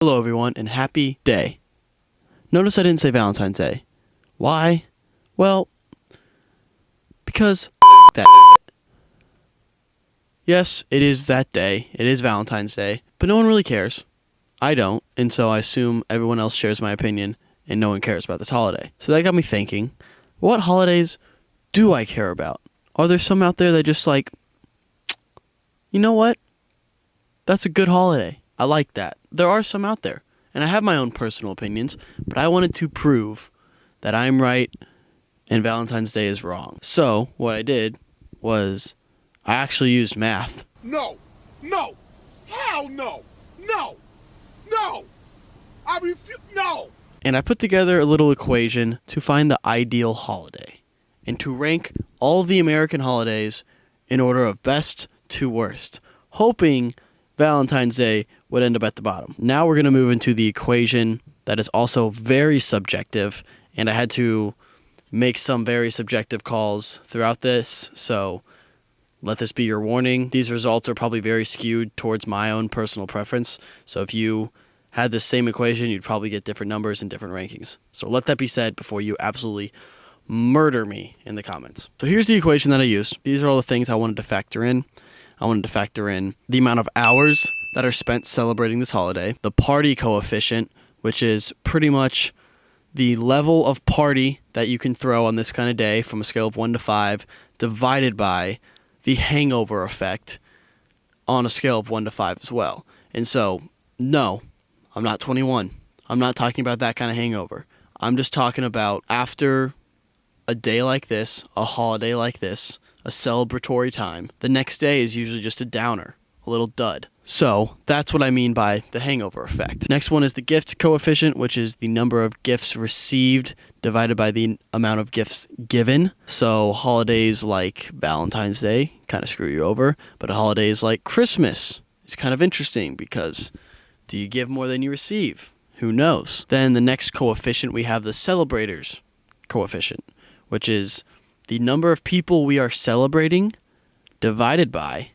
Hello everyone and happy day. Notice I didn't say Valentine's Day. Why? Well, because that. Yes, it is that day. It is Valentine's Day, but no one really cares. I don't, and so I assume everyone else shares my opinion and no one cares about this holiday. So that got me thinking, what holidays do I care about? Are there some out there that just like, you know what? That's a good holiday. I like that. There are some out there. And I have my own personal opinions, but I wanted to prove that I'm right and Valentine's Day is wrong. So, what I did was I actually used math. No! Hell no! No! I refuse. No! And I put together a little equation to find the ideal holiday and to rank all of the American holidays in order of best to worst, hoping Valentine's Day would end up at the bottom. Now we're going to move into the equation that is also very subjective, and I had to make some very subjective calls throughout this, so let this be your warning. These results are probably very skewed towards my own personal preference, so if you had the same equation, you'd probably get different numbers and different rankings. So let that be said before you absolutely murder me in the comments. So here's the equation that I used. These are all the things I wanted to factor in. I wanted to factor in the amount of hours that are spent celebrating this holiday, the party coefficient, which is pretty much the level of party that you can throw on this kind of day from a scale of 1 to 5, divided by the hangover effect on a scale of 1 to 5 as well. And so, no, I'm not 21. I'm not talking about that kind of hangover. I'm just talking about after a day like this, a holiday like this, a celebratory time, the next day is usually just a downer, a little dud. So that's what I mean by the hangover effect. Next one is the gift coefficient, which is the number of gifts received divided by the amount of gifts given. So holidays like Valentine's Day kind of screw you over, but holidays like Christmas is kind of interesting because do you give more than you receive? Who knows? Then the next coefficient, we have the celebrators coefficient, which is the number of people we are celebrating divided by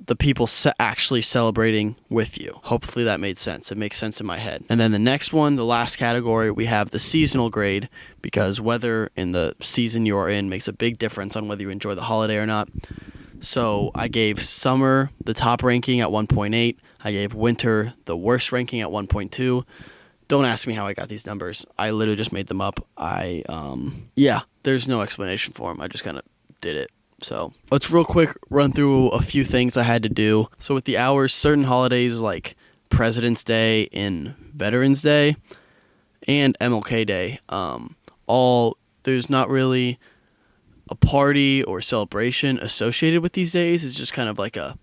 the people actually celebrating with you. Hopefully that made sense. It makes sense in my head. And then the next one, the last category, we have the seasonal grade, because weather in the season you're in makes a big difference on whether you enjoy the holiday or not. So I gave summer the top ranking at 1.8. I gave winter the worst ranking at 1.2. Don't ask me how I got these numbers. I literally just made them up. There's no explanation for them. I just kind of did it. So let's real quick run through a few things I had to do. So with the hours, certain holidays like President's Day and Veterans Day and MLK Day, there's not really a party or celebration associated with these days. It's just kind of like a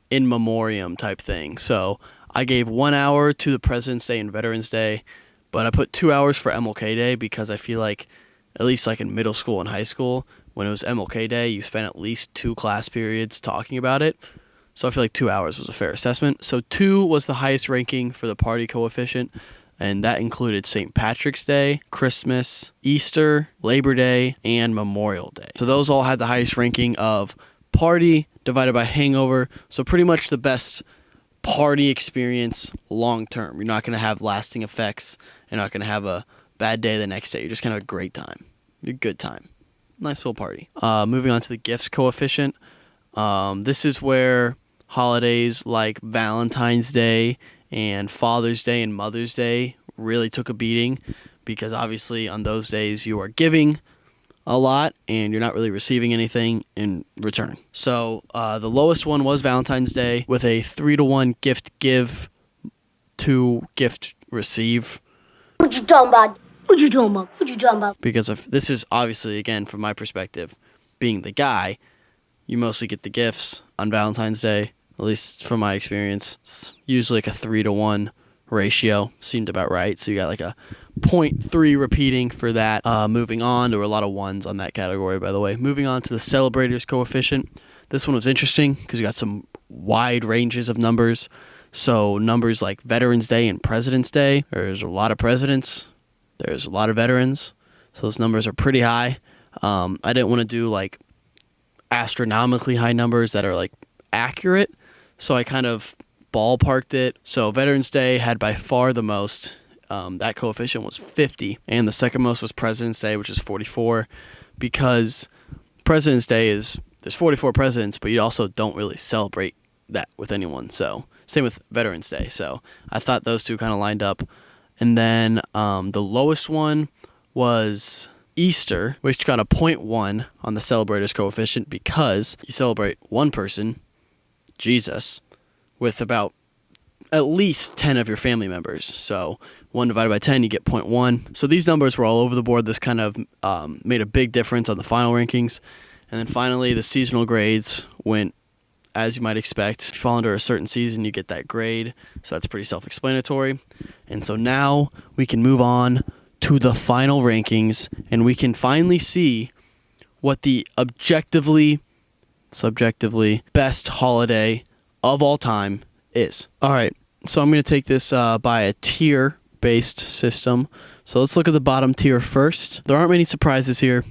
in memoriam type thing. So I gave 1 hour to the President's Day and Veterans Day, but I put 2 hours for MLK Day because I feel like, at least like in middle school and high school, when it was MLK Day, you spent at least 2 class periods talking about it. So I feel like 2 hours was a fair assessment. So 2 was the highest ranking for the party coefficient, and that included St. Patrick's Day, Christmas, Easter, Labor Day, and Memorial Day. So those all had the highest ranking of party divided by hangover. So pretty much the best party experience long term. You're not going to have lasting effects. You're not going to have a bad day the next day. You're just going to have a great time. A good time. Nice full party. Moving on to the gifts coefficient. This is where holidays like Valentine's Day and Father's Day and Mother's Day really took a beating, because obviously on those days you are giving a lot and you're not really receiving anything in return. So the lowest one was Valentine's Day with a 3-to-1 gift give to gift receive. What you talking about? What you talking about? Because if this is obviously, again, from my perspective, being the guy, you mostly get the gifts on Valentine's Day, at least from my experience. It's usually like a 3-to-1 ratio. Seemed about right. So you got like a 0.3 repeating for that. Moving on, there were a lot of ones on that category, by the way. Moving on to the celebrators coefficient. This one was interesting because you got some wide ranges of numbers. So numbers like Veterans Day and President's Day, there's a lot of presidents. There's a lot of veterans, so those numbers are pretty high. I didn't want to do like astronomically high numbers that are like accurate, so I kind of ballparked it. So Veterans Day had by far the most. That coefficient was 50, and the second most was President's Day, which is 44, because President's Day there's 44 presidents, but you also don't really celebrate that with anyone. So same with Veterans Day. So I thought those two kind of lined up. And then the lowest one was Easter, which got a 0.1 on the celebrators coefficient because you celebrate one person, Jesus, with about at least 10 of your family members. So 1 divided by 10, you get 0.1. So these numbers were all over the board. This kind of made a big difference on the final rankings. And then finally, the seasonal grades went as you might expect. If you fall under a certain season, you get that grade. So that's pretty self-explanatory. And so now we can move on to the final rankings, and we can finally see what the objectively, subjectively best holiday of all time is. All right, so I'm going to take this by a tier-based system. So let's look at the bottom tier first. There aren't many surprises here.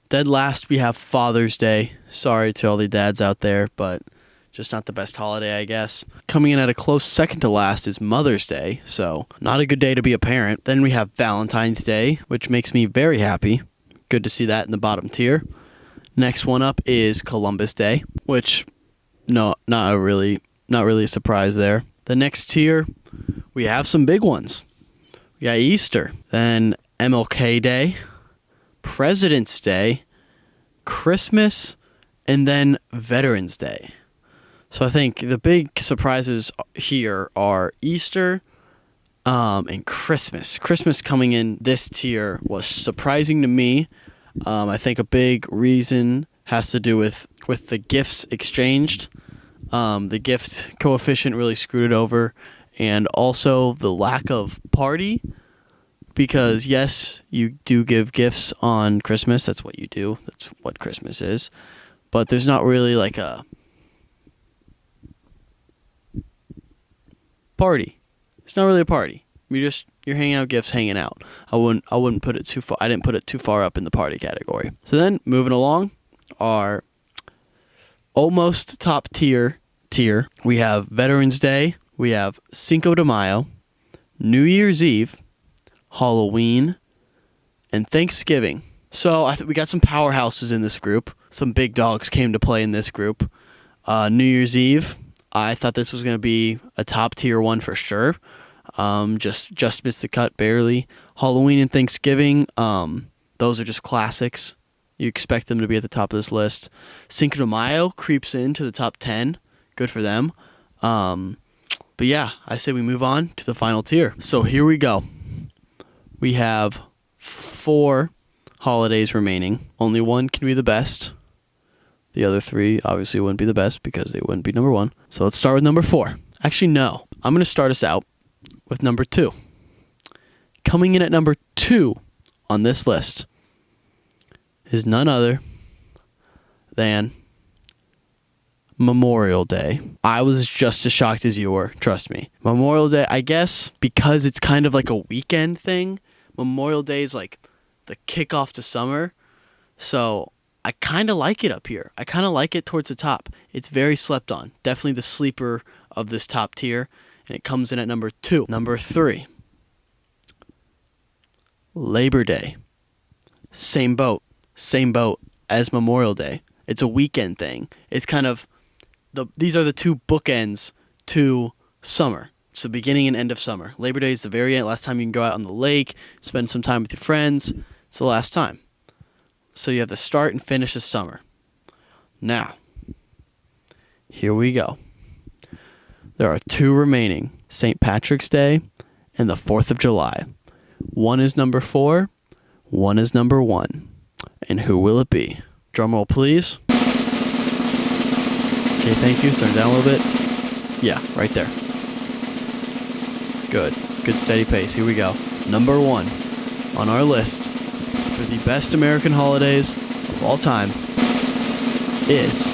Dead last, we have Father's Day. Sorry to all the dads out there, but just not the best holiday, I guess. Coming in at a close second to last is Mother's Day, so not a good day to be a parent. Then we have Valentine's Day, which makes me very happy. Good to see that in the bottom tier. Next one up is Columbus Day, which not really a surprise there. The next tier, we have some big ones. We got Easter, then MLK Day, President's Day, Christmas, and then Veterans Day. So I think the big surprises here are Easter and Christmas. Christmas coming in this tier was surprising to me. I think a big reason has to do with the gifts exchanged. The gift coefficient really screwed it over, and also the lack of party. Because yes, you do give gifts on Christmas. That's what you do. That's what Christmas is. But there's not really like a party. It's not really a party. You're hanging out, gifts, hanging out. I wouldn't put it too far. I didn't put it too far up in the party category. So then moving along, our almost top tier. We have Veterans Day. We have Cinco de Mayo, New Year's Eve, Halloween, and Thanksgiving. So we got some powerhouses in this group. Some big dogs came to play in this group. New Year's Eve, I thought this was going to be a top tier one for sure. Just missed the cut barely. Halloween and Thanksgiving, those are just classics. You expect them to be at the top of this list. Cinco de Mayo creeps into the top 10. Good for them. But yeah, I say we move on to the final tier. So here we go. We have 4 holidays remaining. Only one can be the best. The other 3 obviously wouldn't be the best because they wouldn't be number 1. So let's start with number 4. Actually, no. I'm going to start us out with number 2. Coming in at number 2 on this list is none other than Memorial Day. I was just as shocked as you were, trust me. Memorial Day, I guess because it's kind of like a weekend thing, Memorial Day is like the kickoff to summer. So I kind of like it up here. I kind of like it towards the top. It's very slept on. Definitely the sleeper of this top tier. And it comes in at number 2. Number 3. Labor Day. Same boat as Memorial Day. It's a weekend thing. It's kind of these are the 2 bookends to summer. It's the beginning and end of summer. Labor Day is the very end. Last time you can go out on the lake, spend some time with your friends. It's the last time. So you have the start and finish of summer. Now, here we go. There are 2 remaining. St. Patrick's Day and the 4th of July. One is number 4. One is number 1. And who will it be? Drum roll, please. Okay, thank you. Turn it down a little bit. Yeah, right there. Good steady pace. Here we go. Number 1 on our list for the best American holidays of all time is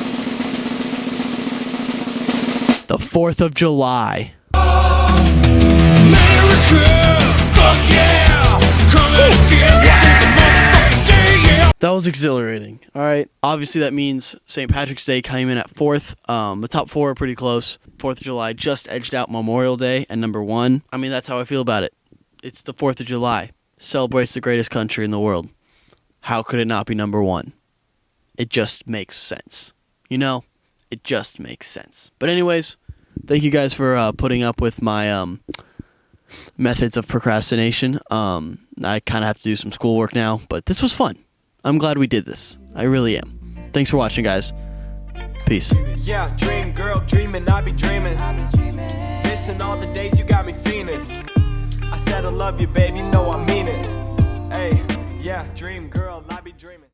the 4th of July. America, fuck yeah! Come and get us in the motherfucking day, yeah! That was exhilarating. All right. Obviously, that means St. Patrick's Day came in at 4th. The top 4 are pretty close. 4th of July just edged out Memorial Day at number 1. I mean, that's how I feel about it. It's the 4th of July. Celebrates the greatest country in the world. How could it not be number 1? It just makes sense. You know? It just makes sense. But anyways, thank you guys for putting up with my methods of procrastination. I kind of have to do some schoolwork now, but this was fun. I'm glad we did this. I really am. Thanks for watching, guys. Peace. Yeah, dream girl, dreaming, I be dreaming. Missing all the days you got me fiending. I said I love you, babe, you know I mean it. Hey, yeah, dream girl, I be dreaming.